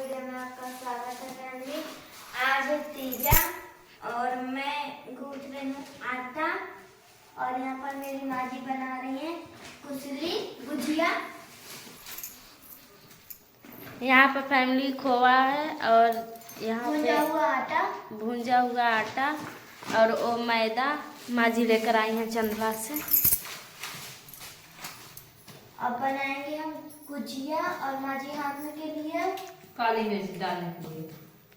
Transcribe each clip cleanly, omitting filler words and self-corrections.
Video में आपका स्वागत है फैमिली। आज तीजा और मैं गूंथ रही हूँ आटा और यहाँ पर मेरी माँ जी बना रही हैं कुचली गुजिया। यहाँ पर फैमिली खोवा है और यहाँ पे भुंजा हुआ आटा और वो मैदा माँ जी लेकर आई हैं चंदवा से। अब बनाएंगे हम गुजिया और माँ जी हाथ में के लिए काली मिर्च डालेंगे,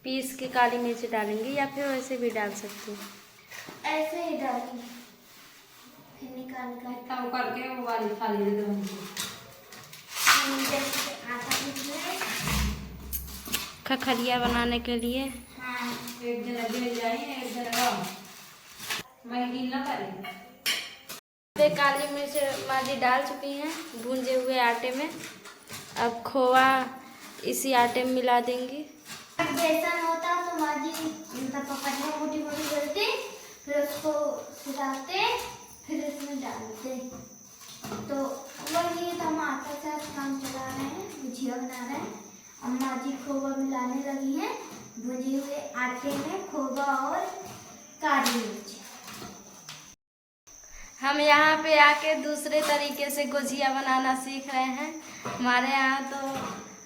पीस के काली मिर्च डालेंगे या फिर वैसे भी डाल सकते हैं। ऐसे ही डालेंगे फिर निकाल करके वो वाली थाली दे दो खखरिया बनाने के लिए। हाँ। एक दिन अभी जाइए, एक दिन महंगी ना करें। काली मिर्च माँ जी डाल चुकी हैं भूंजे हुए आटे में। अब खोवा इसी आटे में मिला देंगी। बेसन होता तो माँ जी पकड़ने मोटी मोटी करते, फिर उसको सुधारते, फिर इसमें डालते। तो वही हम आटा से काम चला रहे हैं, गुजिया बना रहे हैं। अब माँ जी खोवा मिलाने लगी हैं भुजे हुए आटे में खोवा और काली मिर्च। हम यहाँ पे आके दूसरे तरीके से गुजिया बनाना सीख रहे हैं। हमारे यहाँ तो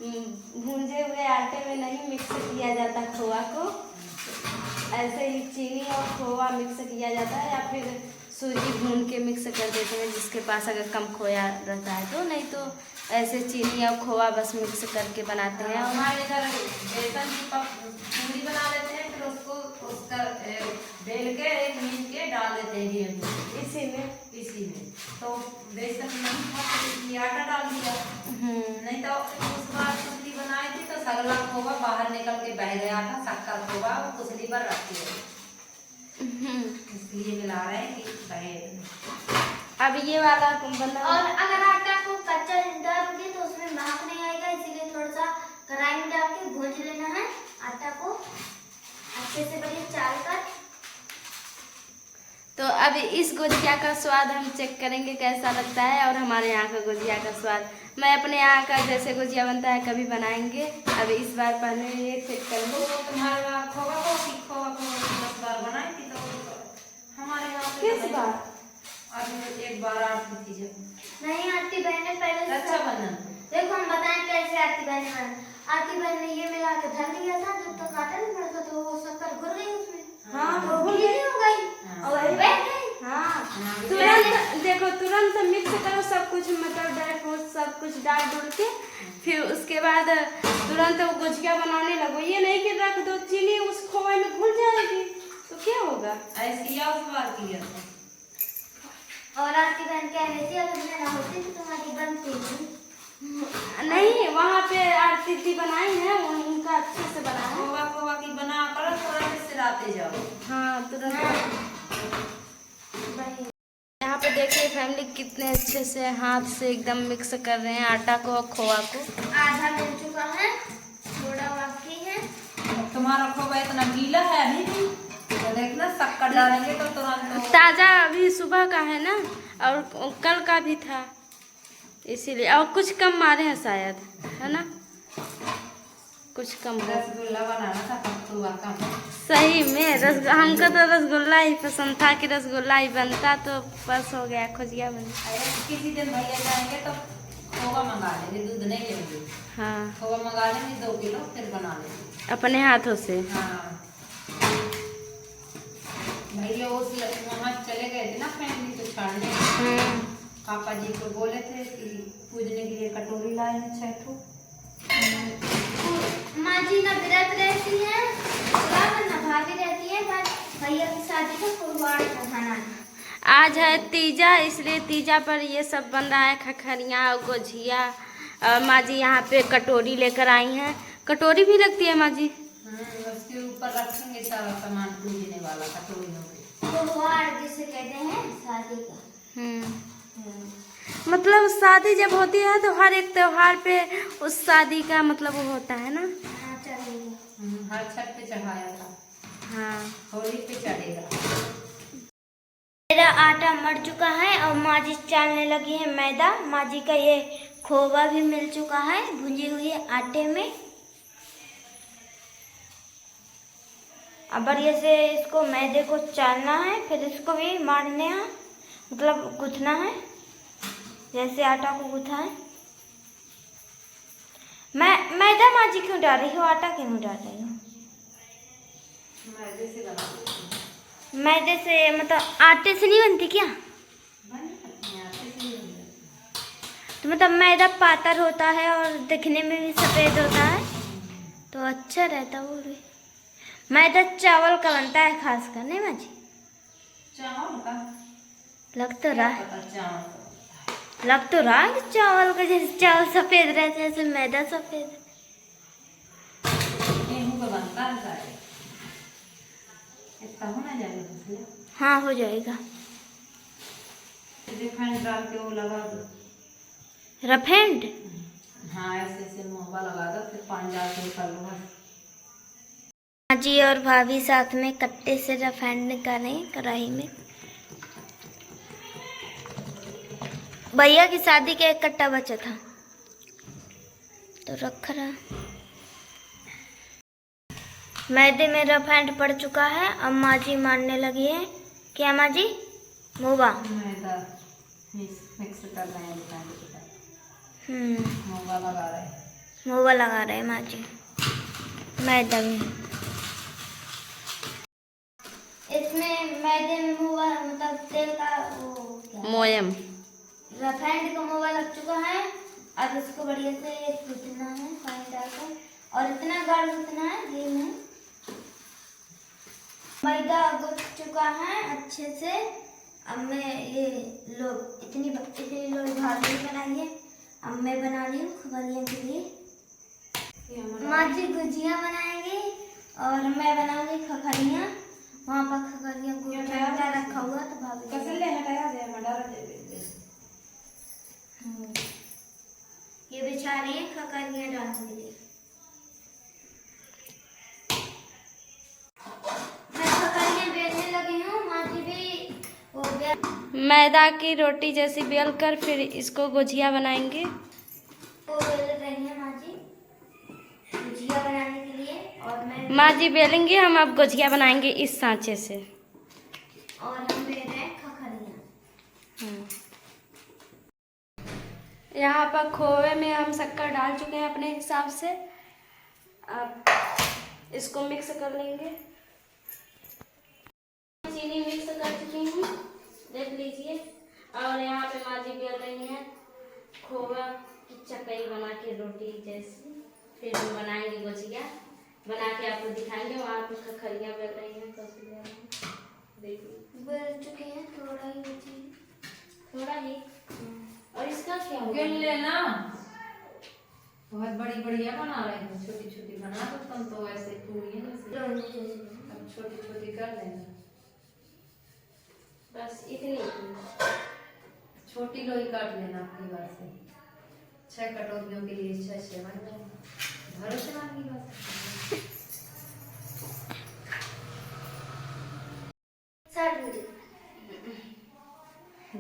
भूंजे हुए आटे में नहीं मिक्स किया जाता खोवा को, ऐसे ही चीनी और खोवा मिक्स किया जाता है या फिर सूजी भून के मिक्स कर देते हैं जिसके पास अगर कम खोया रहता है तो। नहीं तो ऐसे चीनी और खोवा बस मिक्स करके बनाते हैं। हमारे इधर बेसन की पूरी बना लेते हैं, फिर उसको उसका बेल के मीन के डाल देते हैं गेहूँ इसी में तो बेसन नहीं था तो इसलिए आटा डाल दिया। नहीं तो उस बार कुचली बनाई थी तो सगला खोवा बाहर निकल के बह गया था, शक्कर खोवा वो कुचली पर रखी है, इसलिए मिला रहे हैं कि बहे। अब ये वाला बना। और अगर आटा को कच्चा डालोगे तो उसमें महक नहीं आएगा, इसीलिए थोड़ा सा कढ़ाई में डाल के भून लेना है आटा को अच्छे से बढ़िया चाल कर। तो अब इस गुजिया का स्वाद हम चेक करेंगे कैसा लगता है और हमारे यहाँ का गुजिया का स्वाद। मैं अपने यहाँ का जैसे गुजिया बनता है कभी बनाएंगे, अब इस बार पहले ये चेक करेंगे। तुम्हारे यहाँ खोवा को 10 बार बनाई थी तो हमारे यहाँ किस बार अब एक बार आती थी जब नहीं आती बहने पहले अच्छा बना। देखो हम बताएं कैसे आती बहने बना। आती बहन ने ये मिला के धर दिया था, जब तक आटा नहीं पड़ा था तो वो शक्कर घुल गई उसमें। हाँ तो गीली हो गई और वही बैठ गई। हाँ तुरंत देखो, तुरंत मिक्स करो सब कुछ, मतलब ड्राई फ्रूट सब कुछ डाल डुल के, फिर उसके बाद तुरंत वो गुजिया बनाने लगो। ये नहीं कि रख दो चीनी उस खोए में घुल जाएगी तो क्या होगा। ऐसी उस बार किया था। और आरती बहन कह रही थी अगर मैं ना होती तो तुम्हारी बनती नहीं, वहाँ पे आरती दी बनाई है उनका अच्छे से बना है। खोवा की बना कर थोड़ा सिराते जाओ। हाँ तुरंत। यहाँ पे देखिए फैमिली कितने अच्छे से हाथ से एकदम मिक्स कर रहे हैं आटा को और खोवा को। आधा मिल चुका है, थोड़ा बाकी है। तुम्हारा खोवा इतना गीला है अभी भी, तो देखना शक्कर डालेंगे तो तुरंत ताजा अभी सुबह का है ना, और कल का भी था इसीलिए। और कुछ कम मारे हैं शायद, है ना, कुछ कम। रसगुल्ला बनाना था कम। सही में हमको तो रसगुल्ला ही पसंद था कि रसगुल्ला ही बनता तो बस हो गया, खुजिया बन। किसी दिन भैया जाएंगे तो खोवा मंगा लेंगे, दूध नहीं लेंगे। हाँ खोवा मंगा लेंगे 2 किलो, फिर बना लेंगे अपने हाथों से। हाँ भैया उस वहाँ चले गए थे ना फैमिली को छाड़ने, पापा जी को बोले थे कि पूजने के लिए कटोरी लाए हैं 6 ठो। माँ जी ना व्रत रहती है ना भाभी रहती है, बस भैया की शादी का कुर्बान चढ़ाना। आज है तीजा, इसलिए तीजा पर ये सब बन रहा है, खखरिया और गुजिया। माँ जी यहाँ पे कटोरी लेकर आई हैं। कटोरी भी लगती है माँ जी? उसके ऊपर रखेंगे सारा सामान पूजने वाला कटोरियों पे। त्योहार जिसे कहते हैं शादी का। मतलब शादी जब होती है तो हर एक त्योहार पे उस शादी का मतलब वो होता है ना। हर छठ पे चढ़ाया था। हाँ होली पे चढ़ेगा। मेरा आटा मर चुका है और माँ जी चालने लगी है मैदा। माँ जी का ये खोवा भी मिल चुका है भुंजी हुई आटे में। अब बढ़िया से इसको मैदे को चालना है, फिर इसको भी मारने हैं, मतलब गूंथना है जैसे आटा को गूंथा है। मैदा माँ जी क्यों डाल रही हो, आटा क्यों डाल रही हो? मैदे से बना, मैदे से मतलब आटे से नहीं बनती क्या? तो मतलब मैदा पातर होता है और दिखने में भी सफ़ेद होता है तो अच्छा रहता वो भी। मैदा चावल का बनता है खास कर, नहीं माँ जी? चावल का लग तो रहा है, चावल लग तो रहा है कि चावल का, जैसे चावल सफ़ेद रहता है जैसे मैदा सफ़ेद है। गेहूं का बनता है सारे, इतना होना जाएगा। हाँ हो जाएगा। रिफाइंड डाल के वो लगा दो, रफेंड? हाँ ऐसे ऐसे मोहबा लगा दो, फिर पानी डाल के कर लो बस। माँ जी और भाभी साथ में कट्टे से रफेंड निकालें कढ़ाई में। भैया की शादी का एक कट्टा बचा था तो रख रहा। मैदे में रफेंड पड़ चुका है, अब माँ जी मारने लगी है। क्या माँ जी? मोबा मैदा मिक्स कर रहे हैं, रिफाइंड के साथ मोहबा लगा रहे हैं। मोबा लगा रहे हैं माँ जी मैदा में। इसमें मैदे में मोबा मतलब तेल का वो क्या मोयम, रफेंड का मोबा लग चुका है। अब इसको बढ़िया से गूंथना है पानी डालकर, और इतना गाढ़ गूंथना है घी में। मैदा गूंथ चुका है अच्छे से। अब मैं ये लोग इतनी लोग भाभी बनाई है, अब मैं बना रही हूँ खबरिया के लिए। माँ जी गुजिया बनाएंगे और मैं बनाऊंगी खखरिया। वहाँ पर खखरिया गुजिया रखा हुआ तो भाभी कैसे ले हटाया दे, मडारा दे दे। ये बिछा रही है खखरिया डालने के लिए। मैं खखरिया बेलने लगी हूँ, माँ जी भी हो गया। मैदा की रोटी जैसी बेल कर फिर इसको गुजिया बनाएंगे। वो बेल रही है माँ जी गुजिया बनाने के लिए, और मैं माँ जी बेलेंगे, हम अब गुजिया बनाएंगे इस सांचे से। और हम बेल रहे हैं खखरिया। यहाँ पर खोए में हम शक्कर डाल चुके हैं अपने हिसाब से। अब इसको मिक्स कर लेंगे। चीनी मिक्स कर चुकी हूँ, देख लीजिए। और यहाँ पे माँ जी बेल रही हैं खोआ की चकई बना के रोटी जैसी। फिर हम बनाएंगे गुजिया, बना के आपको दिखाएंगे। वहाँ पे खखरिया बेल रही हैं, देखिए बेल चुके हैं, थोड़ा ही बची, थोड़ा ही। और इसका क्या होगा? गिन लेना, बहुत बड़ी बढ़िया बना रहे हैं, छोटी छोटी बना दो तुम तो, ऐसे पूरी है जैसे। अब छोटी छोटी कर लेना, बस इतनी छोटी लोई काट लेना अपनी बात से। 6 कटोरियों के लिए 6 बन जाएंगे, भरोसे मांगी बात।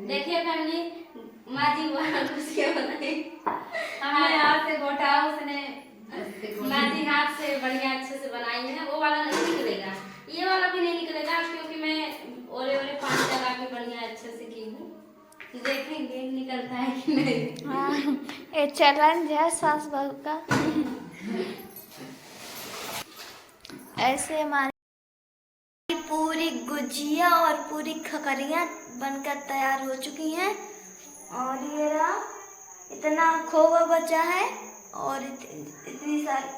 देखिए फैमिली, माँ जी वहाँ गुजिया बनाई, हमने हाथ से गोटा, उसने माँ जी हाथ से बढ़िया अच्छे से बनाई है। वो वाला नहीं निकलेगा, ये वाला भी नहीं निकलेगा, क्योंकि मैं ओले ओले पानी लगा के बढ़िया अच्छे से की हूँ। देखेंगे निकलता है कि नहीं। हाँ, ये चैलेंज है सास बहू का। ऐसे हमारी पूरी गुजिया और पूरी खखरियाँ बनकर तैयार हो चुकी हैं। और ये रहा, इतना खोवा बचा है और इतनी सारी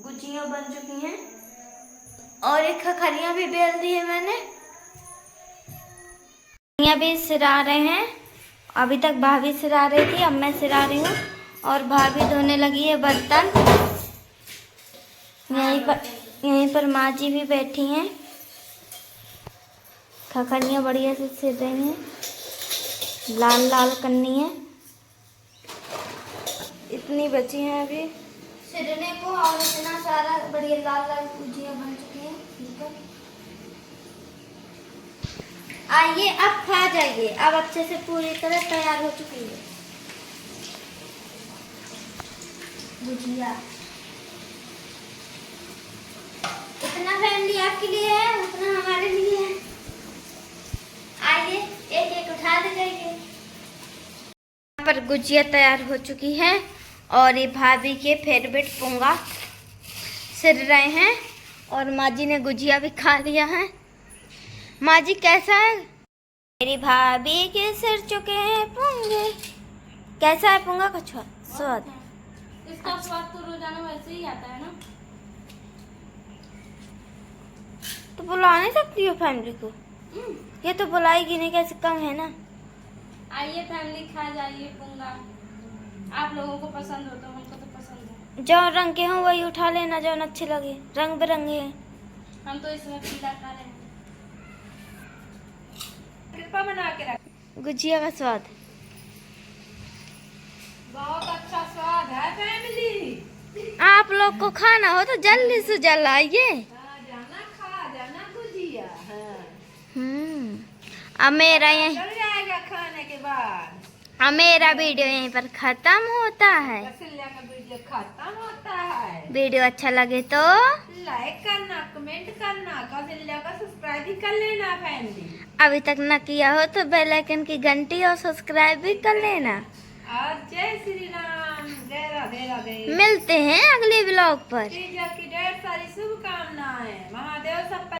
गुजिया बन चुकी हैं। और एक खखरियाँ भी बेल दी है मैंने। खखरियाँ भी सिरा रहे हैं, अभी तक भाभी सिरा रही थी, अब मैं सिरा रही हूँ। और भाभी धोने लगी है बर्तन। यहीं पर माँ जी भी बैठी हैं, खखरियाँ बढ़िया से सिर रही हैं, लाल लाल करनी है। इतनी बची हैं अभी सिरने को, और इतना सारा बढ़िया लाल लाल गुजिया बन चुकी हैं। आइए अब खा जाइए, अब अच्छे से पूरी तरह तैयार हो चुकी है गुजिया। इतना फैमिली आपके लिए है उतना हमारे लिए है। आइए एक एक उठा दे जाइए। यहाँ पर गुजिया तैयार हो चुकी है और ये भाभी के फेवरेट पोंगा सिर रहे हैं और माँ जी ने गुजिया भी खा लिया है। माँ जी कैसा है? मेरी भाभी के सिर चुके हैं पोंगे। कैसा है पोंगा का स्वाद? इसका स्वाद तो रोजाना वैसे ही आता है ना। तो बुला नहीं सकती हो फैमिली को? ये तो बुलाएगी नहीं, कैसे कम है ना। आइए फैमिली खा जाइए पोंगा। आप लोगों को पसंद हो तो हमको तो पसंद है। जो रंग के हों वही उठा लेना, जो अच्छे लगे। रंग बिरंगे हैं। हम तो इसमें पीला खा रहे हैं। कृपा बना के रख। गुजिया का स्वाद बहुत अच्छा स्वाद है फैमिली। आप लोग को खाना हो तो जल्दी से जल्द आइए। जाना खा जाना गुजिया। अब मेरा यहीं चल जाएगा खाने के बाद। अब मेरा वीडियो यहीं पर खत्म होता है। कौशल्या का वीडियो खत्म होता है। वीडियो अच्छा लगे तो लाइक करना, कमेंट करना, कौशल्या का सब्सक्राइब भी कर लेना फैमिली। अभी तक न किया हो तो बेल आइकन की घंटी और सब्सक्राइब भी कर लेना। और जय श्री राम, जय राधे राधे। मिलते हैं अगले ब्लॉग पर। तीजा की ढेर सारी शुभकामनाएं। महादेव सब